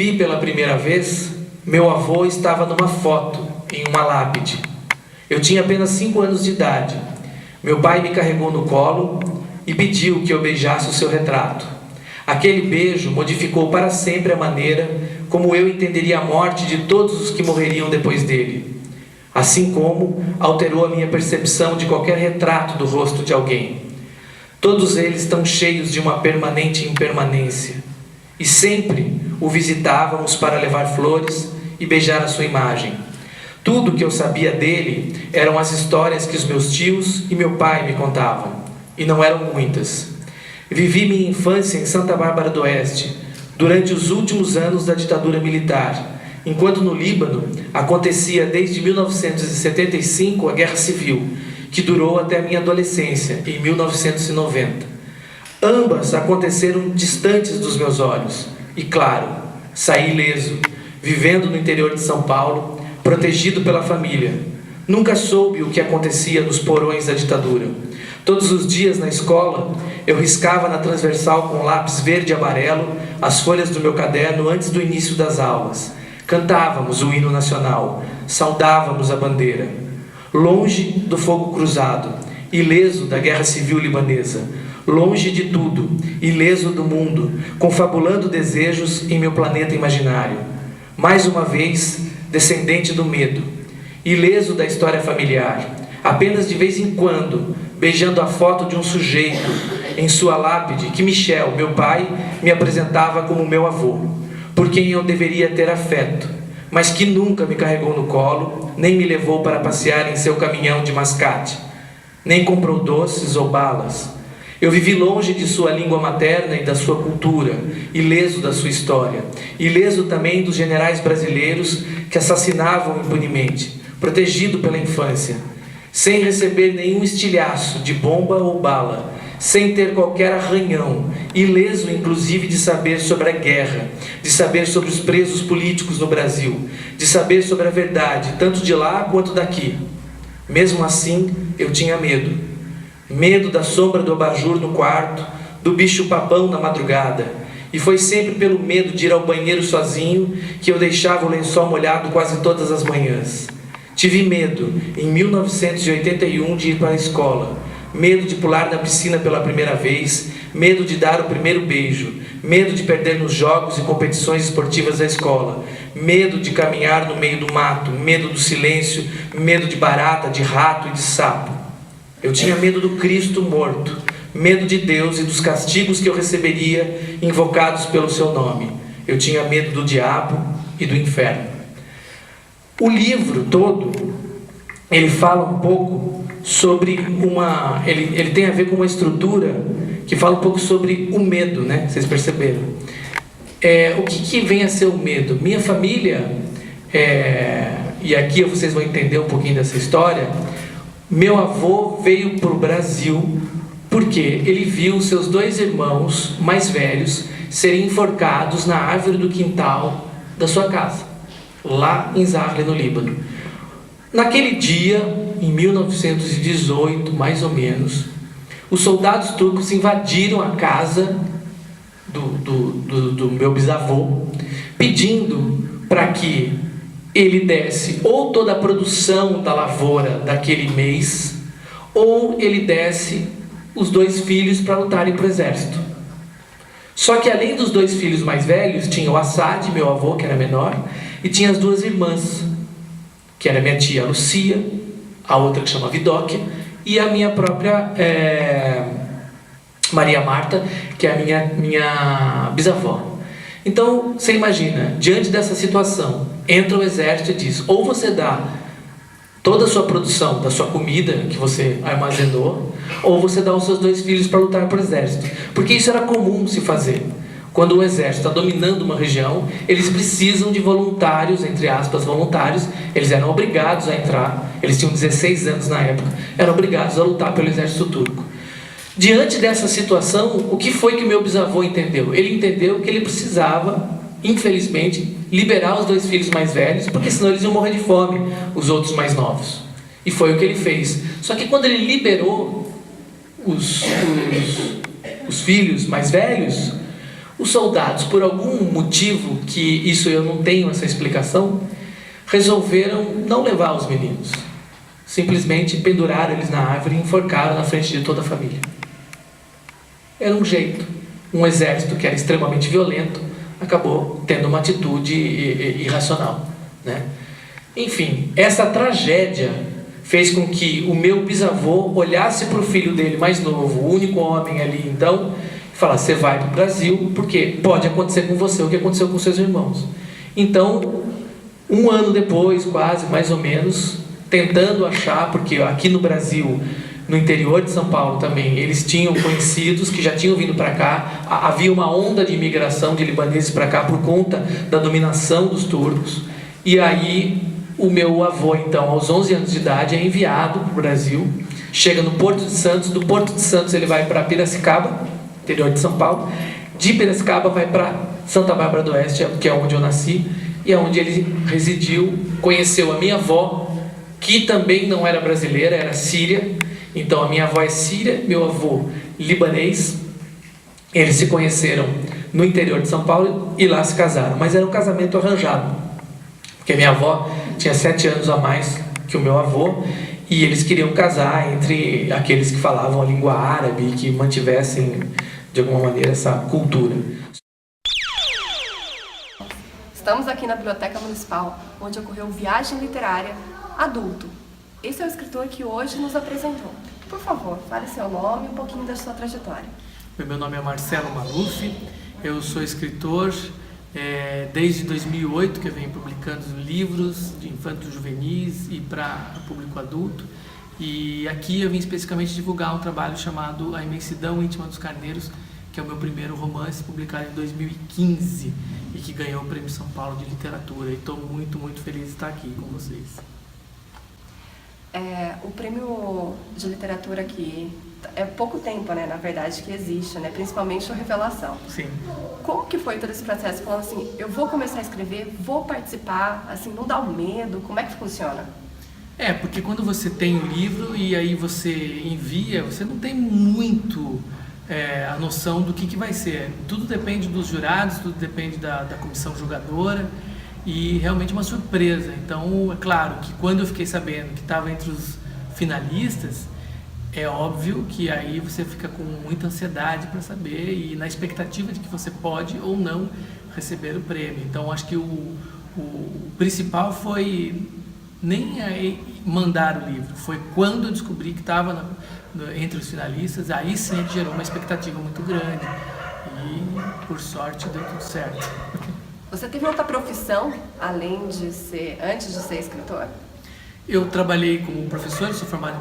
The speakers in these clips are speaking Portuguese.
vi pela primeira vez, meu avô estava numa foto, em uma lápide. Eu tinha apenas 5 anos de idade. Meu pai me carregou no colo e pediu que eu beijasse o seu retrato. Aquele beijo modificou para sempre a maneira como eu entenderia a morte de todos os que morreriam depois dele. Assim como alterou a minha percepção de qualquer retrato do rosto de alguém. Todos eles estão cheios de uma permanente impermanência. E sempre o visitávamos para levar flores e beijar a sua imagem. Tudo que eu sabia dele eram as histórias que os meus tios e meu pai me contavam. E não eram muitas. Vivi minha infância em Santa Bárbara do Oeste, durante os últimos anos da ditadura militar, enquanto no Líbano acontecia desde 1975 a Guerra Civil, que durou até a minha adolescência, em 1990. Ambas aconteceram distantes dos meus olhos, e claro, saí ileso, vivendo no interior de São Paulo, protegido pela família. Nunca soube o que acontecia nos porões da ditadura. Todos os dias na escola, eu riscava na transversal com lápis verde e amarelo as folhas do meu caderno antes do início das aulas. Cantávamos o hino nacional, saudávamos a bandeira. Longe do fogo cruzado, ileso da guerra civil libanesa, longe de tudo, ileso do mundo, confabulando desejos em meu planeta imaginário. Mais uma vez, descendente do medo, ileso da história familiar, apenas de vez em quando, beijando a foto de um sujeito em sua lápide que Michel, meu pai, me apresentava como meu avô, por quem eu deveria ter afeto, mas que nunca me carregou no colo, nem me levou para passear em seu caminhão de mascate, nem comprou doces ou balas. Eu vivi longe de sua língua materna e da sua cultura, ileso da sua história, ileso também dos generais brasileiros que assassinavam impunemente, protegido pela infância, sem receber nenhum estilhaço de bomba ou bala, sem ter qualquer arranhão, ileso inclusive de saber sobre a guerra, de saber sobre os presos políticos no Brasil, de saber sobre a verdade, tanto de lá quanto daqui. Mesmo assim, eu tinha medo. Medo da sombra do abajur no quarto, do bicho-papão na madrugada. E foi sempre pelo medo de ir ao banheiro sozinho que eu deixava o lençol molhado quase todas as manhãs. Tive medo, em 1981, de ir para a escola. Medo de pular na piscina pela primeira vez, medo de dar o primeiro beijo, medo de perder nos jogos e competições esportivas da escola, medo de caminhar no meio do mato, medo do silêncio, medo de barata, de rato e de sapo. Eu tinha medo do Cristo morto, medo de Deus e dos castigos que eu receberia invocados pelo seu nome. Eu tinha medo do diabo e do inferno. O livro todo, ele fala um pouco sobre ele tem a ver com uma estrutura que fala um pouco sobre o medo, né? Vocês perceberam? O que vem a ser o medo? Minha família, e aqui vocês vão entender um pouquinho dessa história. Meu avô veio para o Brasil porque ele viu seus 2 irmãos mais velhos serem enforcados na árvore do quintal da sua casa, lá em Zahle, no Líbano. Naquele dia, em 1918, mais ou menos, os soldados turcos invadiram a casa do meu bisavô, pedindo para que ele desse ou toda a produção da lavoura daquele mês, ou ele desse os 2 filhos para lutarem para o exército. Só que além dos 2 filhos mais velhos, tinha o Assad, meu avô, que era menor, e tinha as 2 irmãs, que era minha tia Lucia, a outra que chama Vidóquia, e a minha própria Maria Marta, que é a minha bisavó. Então, você imagina, diante dessa situação, entra o exército e diz: ou você dá toda a sua produção da sua comida que você armazenou, ou você dá os seus 2 filhos para lutar para o exército. Porque isso era comum se fazer. Quando o exército está dominando uma região, eles precisam de voluntários, entre aspas, voluntários. Eles eram obrigados a entrar, eles tinham 16 anos na época, eram obrigados a lutar pelo exército turco. Diante dessa situação, o que foi que o meu bisavô entendeu? Ele entendeu que ele precisava, infelizmente, liberar os 2 filhos mais velhos, porque senão eles iam morrer de fome, os outros mais novos. E foi o que ele fez. Só que quando ele liberou os filhos mais velhos, Os soldados, por algum motivo, que isso eu não tenho essa explicação, resolveram não levar os meninos. Simplesmente penduraram eles na árvore e enforcaram na frente de toda a família. Era um jeito. Um exército que era extremamente violento acabou tendo uma atitude irracional, né? Enfim, essa tragédia fez com que o meu bisavô olhasse para o filho dele mais novo, o único homem ali então, e falasse: você vai para o Brasil, porque pode acontecer com você o que aconteceu com seus irmãos. Então, um ano depois, quase, mais ou menos, tentando achar, porque aqui no Brasil, no interior de São Paulo também, eles tinham conhecidos que já tinham vindo para cá, havia uma onda de imigração de libaneses para cá por conta da dominação dos turcos, e aí o meu avô, então, aos 11 anos de idade, é enviado para o Brasil, chega no Porto de Santos, do Porto de Santos ele vai para Piracicaba, interior de São Paulo, de Piracicaba vai para Santa Bárbara do Oeste, que é onde eu nasci, e é onde ele residiu, conheceu a minha avó, que também não era brasileira, era síria. Então a minha avó é síria, meu avô libanês. Eles se conheceram no interior de São Paulo e lá se casaram, mas era um casamento arranjado, porque minha avó tinha 7 anos a mais que o meu avô, e eles queriam casar entre aqueles que falavam a língua árabe e que mantivessem de alguma maneira essa cultura. Estamos aqui na Biblioteca Municipal, onde ocorreu Viagem Literária Adulto. Esse é o escritor que hoje nos apresentou. Por favor, fale seu nome e um pouquinho da sua trajetória. Meu nome é Marcelo Maluf, eu sou escritor desde 2008, que eu venho publicando livros de infantos juvenis e para público adulto. E aqui eu vim especificamente divulgar um trabalho chamado A Imensidão Íntima dos Carneiros, que é o meu primeiro romance, publicado em 2015 e que ganhou o Prêmio São Paulo de Literatura. E estou muito, muito feliz de estar aqui com vocês. O prêmio de literatura aqui é pouco tempo, né, na verdade, que existe, né, principalmente o Revelação. Sim. Como que foi todo esse processo? Falando assim, eu vou começar a escrever, vou participar, assim, não dá um medo? Como é que funciona? Porque quando você tem o livro e aí você envia, você não tem muito a noção do que vai ser. Tudo depende dos jurados, tudo depende da comissão julgadora. E realmente uma surpresa. Então, é claro que quando eu fiquei sabendo que estava entre os finalistas, é óbvio que aí você fica com muita ansiedade para saber e na expectativa de que você pode ou não receber o prêmio. Então, acho que o principal foi nem aí mandar o livro, foi quando eu descobri que estava entre os finalistas, aí sim gerou uma expectativa muito grande e, por sorte, deu tudo certo. Você teve outra profissão, antes de ser escritor? Eu trabalhei como professor, eu sou formado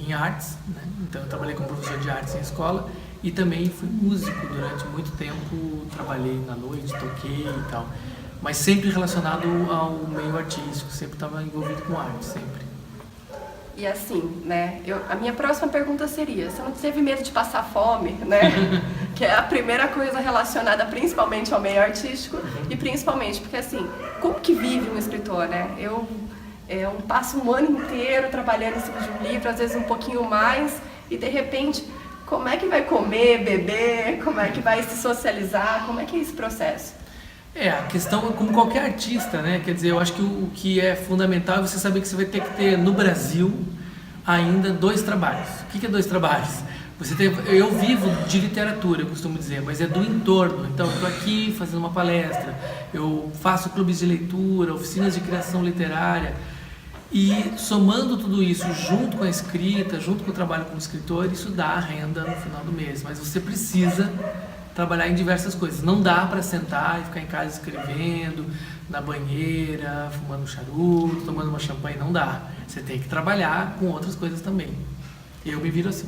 em artes, né? Então eu trabalhei como professor de artes em escola e também fui músico durante muito tempo, trabalhei na noite, toquei e tal, mas sempre relacionado ao meio artístico, sempre estava envolvido com arte, sempre. E assim, né, a minha próxima pergunta seria, você não teve medo de passar fome, né? Que é a primeira coisa relacionada principalmente ao meio artístico e principalmente porque assim, como que vive um escritor, né? Eu passo um ano inteiro trabalhando em cima de um livro, às vezes um pouquinho mais, e de repente, como é que vai comer, beber, como é que vai se socializar, como é que é esse processo? A questão é como qualquer artista, né? Quer dizer, eu acho que o que é fundamental é você saber que você vai ter que ter no Brasil ainda 2 trabalhos. O que é 2 trabalhos? Eu vivo de literatura, eu costumo dizer, mas é do entorno. Então, eu estou aqui fazendo uma palestra, eu faço clubes de leitura, oficinas de criação literária, e somando tudo isso junto com a escrita, junto com o trabalho como escritor, isso dá renda no final do mês. Mas você precisa trabalhar em diversas coisas. Não dá para sentar e ficar em casa escrevendo, na banheira, fumando um charuto, tomando uma champanhe, não dá. Você tem que trabalhar com outras coisas também. Eu me viro assim.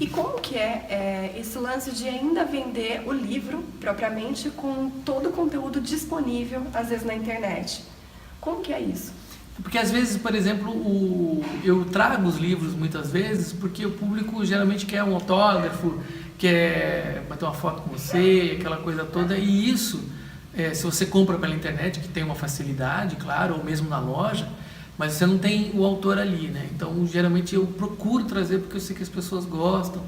E como que é esse lance de ainda vender o livro, propriamente, com todo o conteúdo disponível, às vezes, na internet? Como que é isso? Porque às vezes, por exemplo, eu trago os livros muitas vezes porque o público geralmente quer um autógrafo, quer bater uma foto com você, aquela coisa toda, e isso, se você compra pela internet, que tem uma facilidade, claro, ou mesmo na loja, mas você não tem o autor ali, né? Então, geralmente eu procuro trazer porque eu sei que as pessoas gostam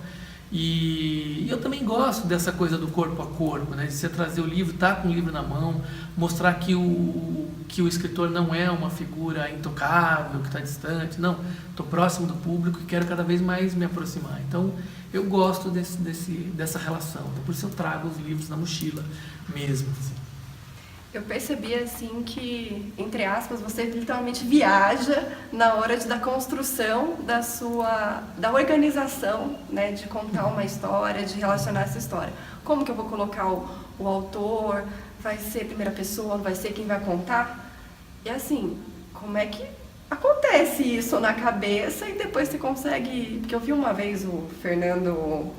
E eu também gosto dessa coisa do corpo a corpo, né? De você trazer o livro, estar com o livro na mão, mostrar que o escritor não é uma figura intocável, que está distante. Não, estou próximo do público e quero cada vez mais me aproximar. Então, eu gosto dessa relação. Então, por isso eu trago os livros na mochila mesmo. Assim. Eu percebi, assim, que, entre aspas, você literalmente viaja na hora da construção da organização, né, de contar uma história, de relacionar essa história. Como que eu vou colocar o autor? Vai ser primeira pessoa? Vai ser quem vai contar? E, assim, como é que acontece isso na cabeça e depois você consegue... Porque eu vi uma vez o Fernando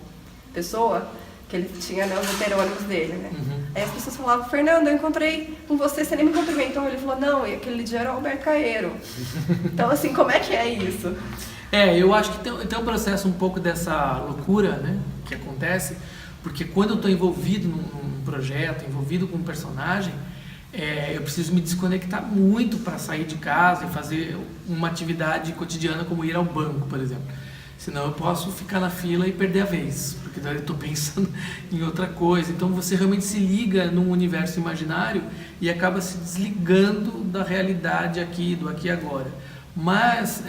Pessoa, que ele tinha, né, os heterônimos dele, né? Aí as pessoas falavam, Fernando, eu encontrei com você nem me cumprimentou. Ele falou, não, e aquele dia era o Alberto Caeiro. Então, assim, como é que é isso? Eu acho que tem um processo um pouco dessa loucura, né, que acontece, porque quando eu estou envolvido num projeto, envolvido com um personagem, eu preciso me desconectar muito para sair de casa e fazer uma atividade cotidiana como ir ao banco, por exemplo. Senão eu posso ficar na fila e perder a vez, porque daí eu estou pensando em outra coisa. Então você realmente se liga num universo imaginário e acaba se desligando da realidade aqui, do aqui e agora. Mas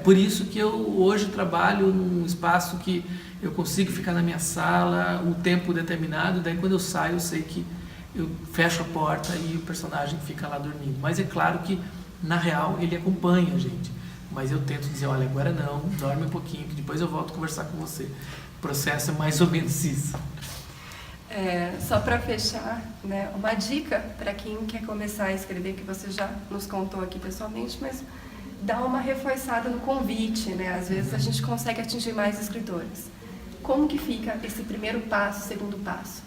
por isso que eu hoje trabalho num espaço que eu consigo ficar na minha sala um tempo determinado, daí quando eu saio eu sei que eu fecho a porta e o personagem fica lá dormindo. Mas é claro que na real ele acompanha a gente. Mas eu tento dizer, olha, agora não, dorme um pouquinho, que depois eu volto a conversar com você. O processo é mais ou menos isso. Só para fechar, né, uma dica para quem quer começar a escrever, que você já nos contou aqui pessoalmente, mas dá uma reforçada no convite, né? Às vezes a gente consegue atingir mais escritores. Como que fica esse primeiro passo, segundo passo?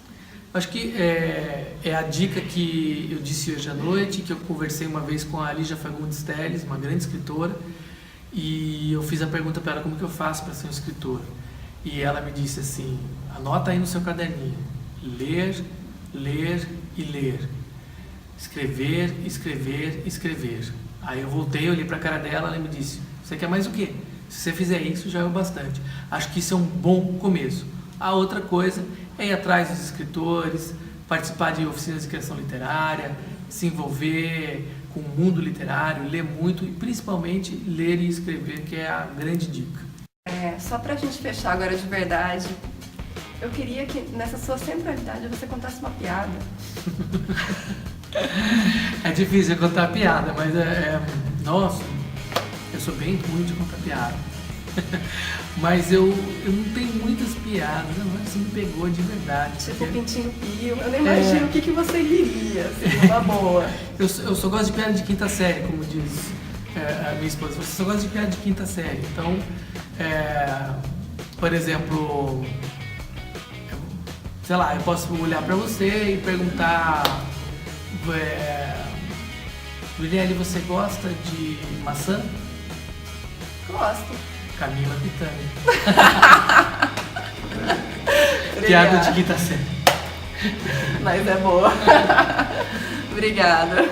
Acho que é a dica que eu disse hoje à noite, que eu conversei uma vez com a Lígia Fagundes Telles, uma grande escritora, e eu fiz a pergunta para ela, como que eu faço para ser um escritor? E ela me disse assim, anota aí no seu caderninho, ler, ler e ler, escrever, escrever, escrever. Aí eu voltei, olhei para a cara dela, ela me disse, você quer mais o quê? Se você fizer isso, já é o bastante. Acho que isso é um bom começo. A outra coisa é ir atrás dos escritores, participar de oficinas de criação literária, se envolver com o mundo literário, ler muito e principalmente ler e escrever, que é a grande dica. Só pra gente fechar agora de verdade, eu queria que nessa sua centralidade você contasse uma piada. É difícil contar piada, mas nossa, eu sou bem ruim de contar piada. Mas eu não tenho muitas piadas, você me pegou de verdade. Tipo porque... Pintinho Pio, eu não imagino o que você riria, assim, uma boa. Eu só gosto de piada de quinta série, como diz a minha esposa. Você só gosta de piada de quinta série. Então, por exemplo, sei lá, eu posso olhar pra você e perguntar, Juliane, você gosta de maçã? Gosto. Camila Pitanga. Piada de quinta série. Mas é boa. Obrigada.